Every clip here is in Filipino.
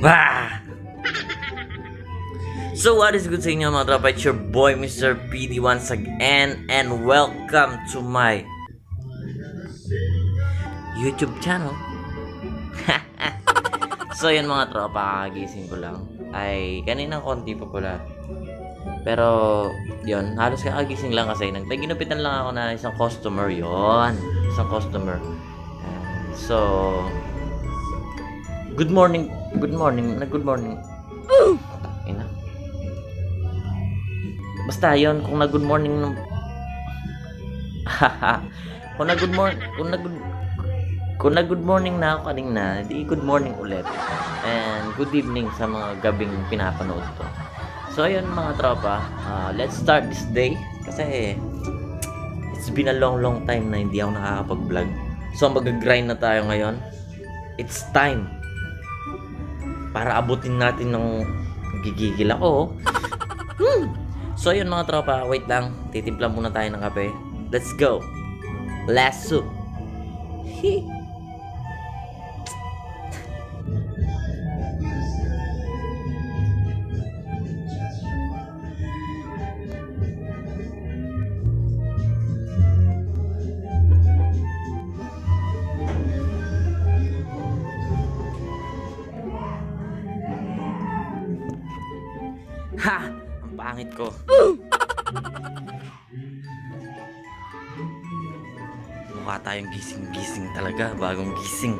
Bah! So what is good sa inyo mga tropa? It's your boy Mr. PD once again, and welcome to my YouTube channel. So yun mga tropa, kakagising ko lang. Ay kaninang konti pa pala. Pero yun, halos kakagising lang kasi ginupitan lang ako na isang customer yon. Isang customer. So good morning. Good morning. Ina. Basta yon, kung na good morning kung na good morning na ako kanina, di good morning ulit. And good evening sa mga gabing pinapanood to. So ayun mga tropa, let's start this day kasi it's been a long time na hindi ako nakakapag-vlog. So mag-grind na tayo ngayon. It's time para abutin natin ng gigigil ako. So yun mga tropa, wait lang, titimpla muna tayo ng kape. Let's go. Lasso. Ha! Ang pangit ko. Mukha tayong gising-gising talaga. Bagong gising.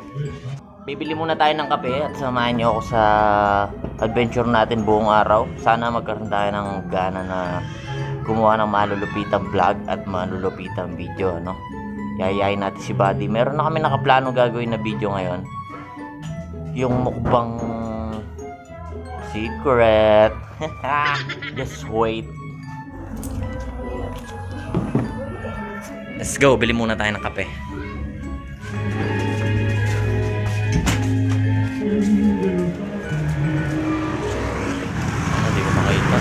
Bibili muna tayo ng kape at samahan nyo ako sa adventure natin buong araw. Sana magkaroon tayo ng gana na gumawa ng malulupitang vlog at malulupitang video, no? Yayain natin si Buddy. Meron na kami nakaplano gagawin na video ngayon. Yung mukbang secret. Just wait. Let's go, bili muna tayo ng kape. Hindi ko makita.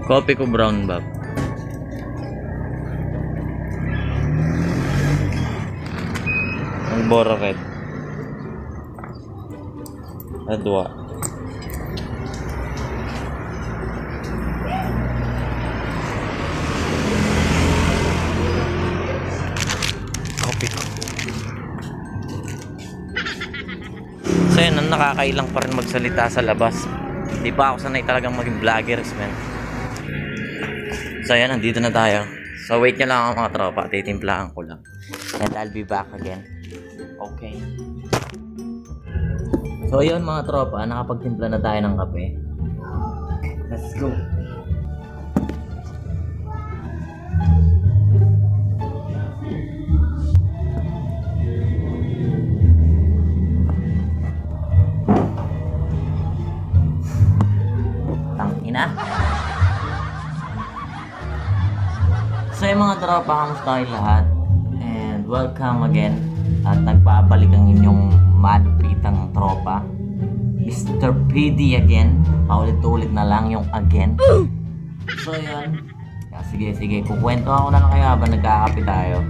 Coffee ko brown bag. Ang Boracay. Dua. Kopi ko. So yun, nakakailang pa rin magsalita sa labas. Di pa ako sanay talagang maging vloggers, man. So yun, nandito na tayo. So wait nyo lang ako mga tropa, titimplahan ko lang. And I'll be back again. Okay. So yun mga tropa, nakapagtimpla na tayo ng kape. Let's go. Tangina. So yung mga tropa, kamusta kayo lahat? And welcome again. At nagbabalik ang inyong malupitang tropa, Mr. PD again. Paulit-ulit na lang yung again. So yun, sige, kukwento ako na lang kayo habang nagkakape tayo.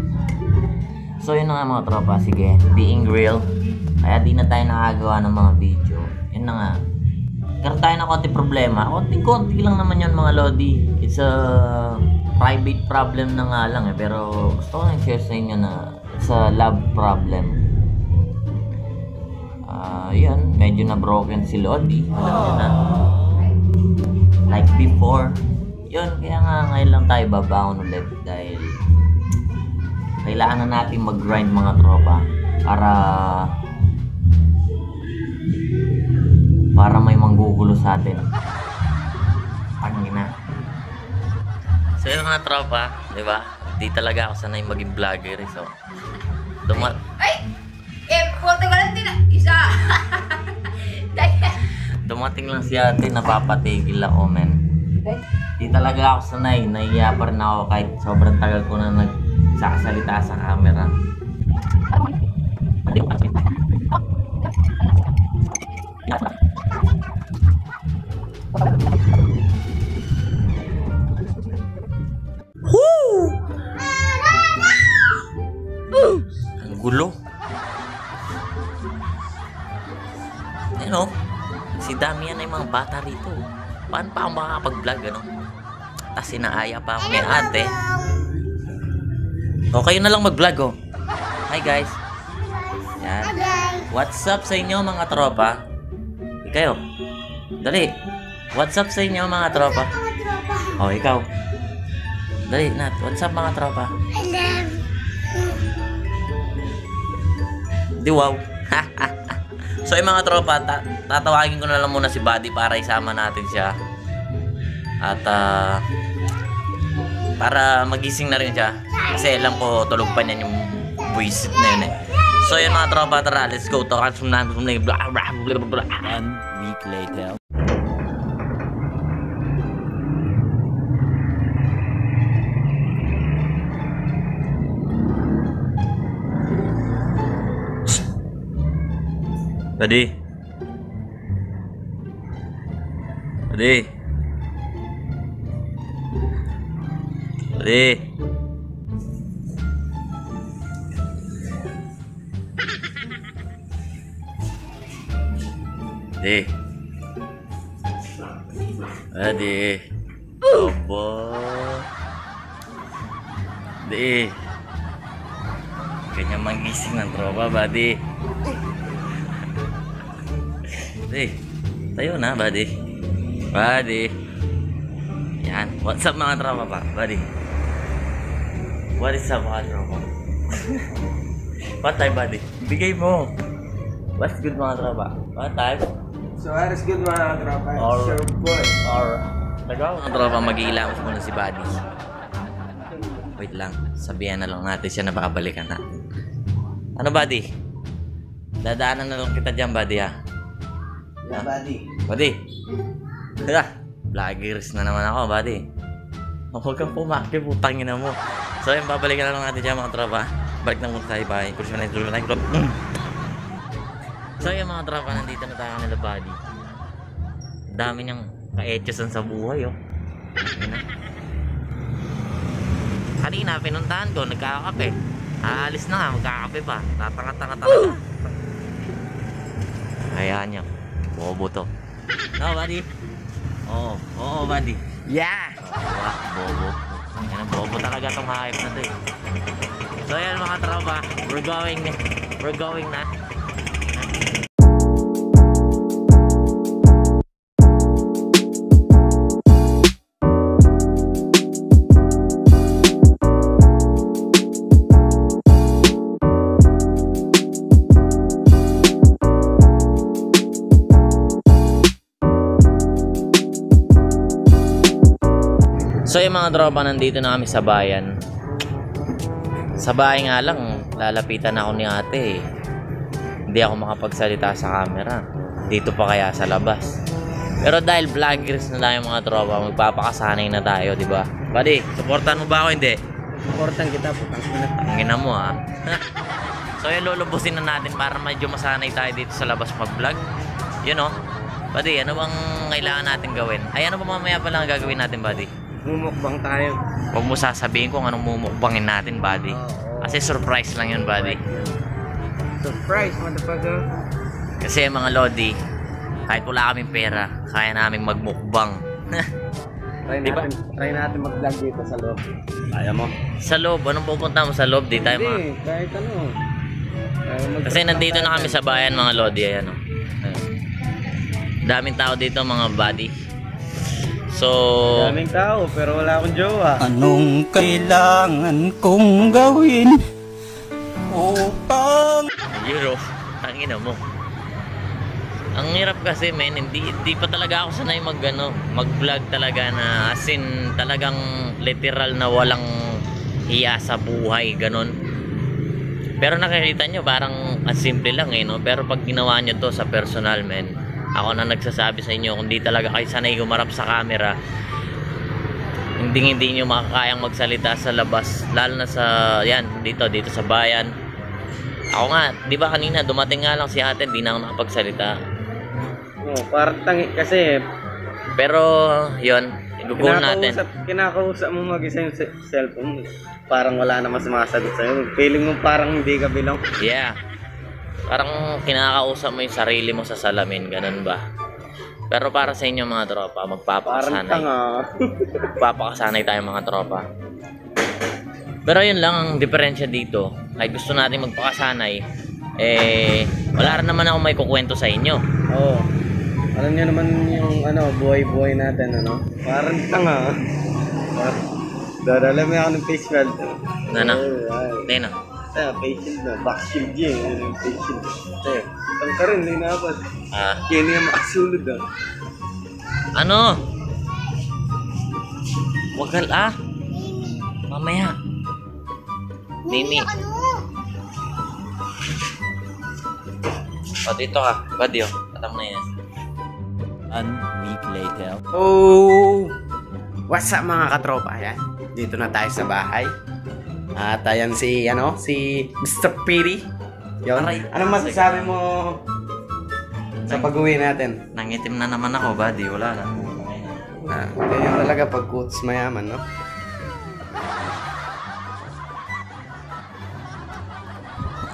So yun na nga mga tropa, sige, being real, kaya di na tayo nakagawa ng mga video. Yun na nga, karoon tayo ng konti problema. Konti lang naman yun mga lodi. It's a private problem na nga lang eh. Pero gusto ko na-share sa inyo na it's a love problem. Yan, medyo na broken si Lodi. Alam niyo na. Like before. Yun, kaya nga ngayon lang tayo babangon ulit. Dahil kailangan na natin mag-grind mga tropa. Para may manggugulo sa atin. Pangina. So yun mga tropa, di ba? Di talaga ako sanay maging vlogger. So, dumating lang si ate, napapatigil ako, men. Di talaga ako sanay, nahiya pa rin ako kahit sobrang tagal ko na nagsasalita sa camera. dami yan ng mga bata rito. Paano pa ako makakapag-vlog, ano? Tapos inaaya pa ako ni ate. O, kayo na lang mag-vlog, oh. Hi, guys. Yan. What's up sa inyo, mga tropa? Ikaw. Dali. What's up sa inyo, mga tropa? Oh, ikaw. Dali, Nat. What's up, mga tropa? Di wow. So, yung mga tropa, tatawagin ko na lang muna si Buddy para isama natin siya. At, para magising na rin siya. Kasi alam ko, tulog pa niyan yung voice na yun eh. So, yun mga tropa, tara, let's go. Blah, blah, blah, blah. 1 week later. Buddy. Buddy. Buddy. Buddy. Buddy. Opo. Buddy. Kanya mangising ng tropa, buddy. Buddy, tayo na, buddy. Buddy. Yan. What's up, mga tropa pa? Buddy. What is up, mga tropa? What time, buddy? Bigay mo. What's good, mga tropa? What time? So, what is good, mga tropa? Or- Sir Boy. Or... Tagaw. Mga tropa, mag-iilamos muna si buddy. Wait lang. Sabihan na lang natin siya na babalikan natin. Ano, buddy? Dadaanan na lang kita dyan, buddy, ha? Yeah, buddy. Buddy. Vloggers na naman ako, buddy. Huwag kang pumakit, putang ina mo. So, yung babalikan na lang natin dyan, mga tropa. Balik na muna tayo, bye. So, yung mga tropa, nandito na tayo nila, buddy. Dami niyang ka-etchosan sa buhay, oh. Kanina, pinuntahan ko, nagkakape. Aalis na nga, magkakape pa. Tatanga-tanga talaga. Hayaan niyo. Bobo to. No, buddy? Oo, buddy. Yeah! Bobo. Yan ang bobo talaga tong hype na to eh. So yan mga tropa, we're going na. So yung mga tropa, nandito na kami sa bayan. Sa bahay nga lang, lalapitan ako ni ate eh. Hindi ako makapagsalita sa camera. Dito pa kaya sa labas. Pero dahil vloggers na tayo mga tropa, magpapakasanay na tayo, di ba? Buddy, supportan mo ba ako? Hindi. Supportan kita, putang ina. Tangina mo ha. So yung lulubusin na natin para medyo masanay tayo dito sa labas mag-vlog. You know? Buddy, ano bang kailangan natin gawin? Ay, ano ba mamaya pa lang gagawin natin, buddy? Mumukbang tayo. Huwag mo sasabihin kung anong mumukbangin natin, buddy. Kasi surprise lang yun, buddy. Surprise, motherfucker. Kasi mga lodi, kahit wala kaming pera, kaya naming magmukbang. Diba? Try natin mag-vlog dito sa loob. Kaya mo? Sa loob, anong pupunta mo sa loob? Di tayo Hindi, kahit ano. Kasi nandito na kami sa bayan, mga lodi. Ayan, oh. Ayan. Daming tao dito, mga buddy. So, Daming tao, pero wala akong jowa. Anong kailangan kong gawin upang... Euro, tangina mo. Ang hirap kasi, men, hindi pa talaga ako sanay mag-vlog talaga na as in talagang literal na walang hiya sa buhay, ganon. Pero nakikita nyo, parang ang simple lang eh, no? Pero pag ginawa nyo to sa personal, men, ako na nagsasabi sa inyo, kung di talaga kayo sanay gumarap sa camera, hindi nyo makakayang magsalita sa labas, lalo na sa, yan, dito sa bayan. Ako nga, di ba kanina, dumating nga lang si ate, hindi na ako nakapagsalita. Parang tangi kasi. Pero, yun, i-google natin. Kinakausap mo mag-isa yung cellphone. Parang wala naman sumasagot sa'yo. Feeling mo parang hindi ka bilang. Yeah. Parang kinakausap mo yung sarili mo sa salamin, ganun ba? Pero para sa inyo mga tropa, Parang magpapakasanay. tanga. Magpapakasanay tayo mga tropa. Pero yun lang ang diferensya dito. Kahit gusto natin magpakasanay, wala rin naman ako may kukwento sa inyo. Oo. Alam niyo naman yung buhay-buhay natin, Parang tanga. Dadala mo ako ng face shield. Nana? Hindi na. Face shield na. Back shield yun. Face shield. Itang ka rin, linabas. Kaya niya makasulod Ano? Wagal mamaya. Mimi. O dito ka. Badyo. Katang na yan. 1 week later. Oh! What's up mga katropa? Yan. Dito na tayo sa bahay. At ayan si Mr. Piri. Yun. Aray. Anong masasabi mo sa pag-uwi natin? Nangitim na naman ako, buddy. Wala na. Ganyan talaga pag quotes mayaman, no?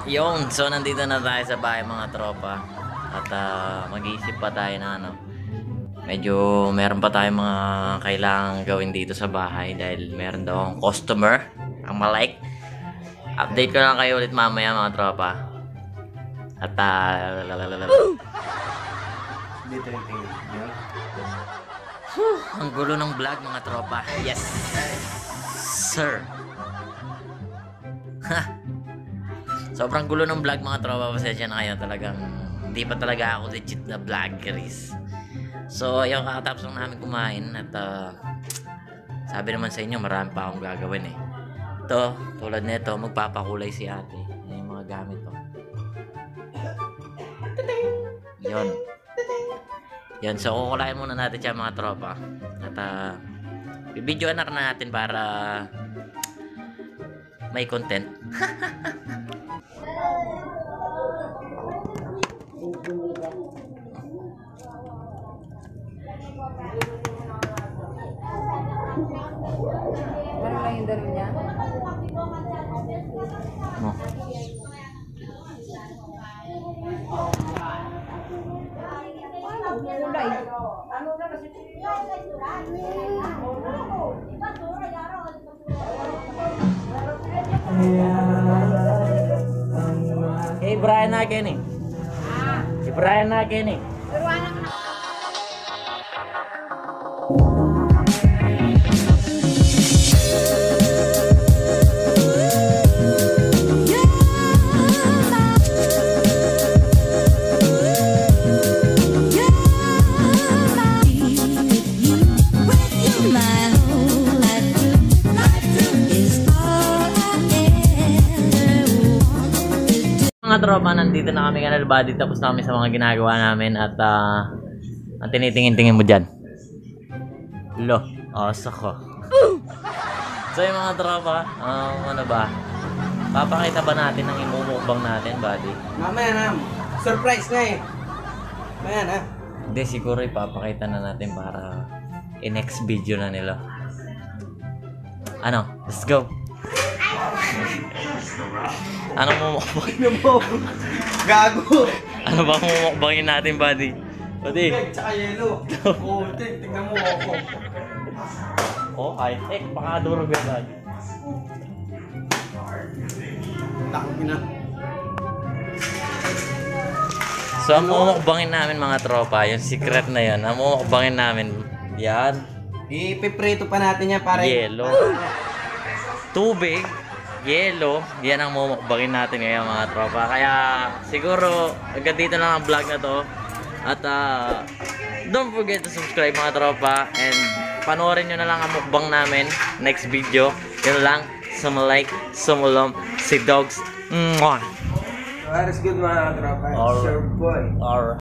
Yun. So, nandito na tayo sa bahay mga tropa. At mag-iisip pa tayo na medyo meron pa tayong mga kailangan gawin dito sa bahay dahil meron daw akong customer ang malike. Update ko lang kayo ulit mamaya mga tropa. At Dito yung tingin. Yun. ang gulo ng vlog mga tropa. Yes sir. Sobrang gulo ng vlog mga tropa. Pasensya na kayo. Talagang hindi pa talaga ako legit na vloggeries. So yung kakatapos lang namin kumain. At sabi naman sa inyo marami pa akong gagawin Ito, tulad nito, magpapakulay si ate. Yan yung mga gamit Yun. Yan, so kukulayan muna natin siya mga tropa. At bibidyoan na natin para may content. Ano lang yung dalo niya? No. Kulay. Hey, Brian na again Si Brian na again Turuan naman ako. Mga tropa, nandito na kami kanal buddy. Tapos na kami sa mga ginagawa namin. At ang tinitingin-tingin mo dyan. Lo, asa ko. So yung mga tropa, ano ba? Papakita ba natin ang imumukbang natin buddy? Mamaya na. Surprise nga Mamaya na. Hindi, siguro ipapakita na natin para in-next video na nila. Ano? Let's go! Ano mumukbang? Gago! Ano ba mumukbangin natin, buddy? Buddy? Egg tsaka yelo. Oo, tingnan mo ako. Oh, high-tech. Baka durog yan, buddy. Takot na. So, ang mumukbangin namin mga tropa, yung secret na yun, ang mumukbangin namin, yan, Ipiprito pa natin yan para yelo. Tubig, yelo, yan ang mumukbangin natin ngayon mga tropa. Kaya siguro hanggang dito lang ang vlog na to. At don't forget to subscribe mga tropa. And panoorin nyo na lang ang mukbang namin next video. Yun lang, sumalike, sumulom, si Dogs. Mwah! What is good mga tropa? Alright. Sir boy. Alright.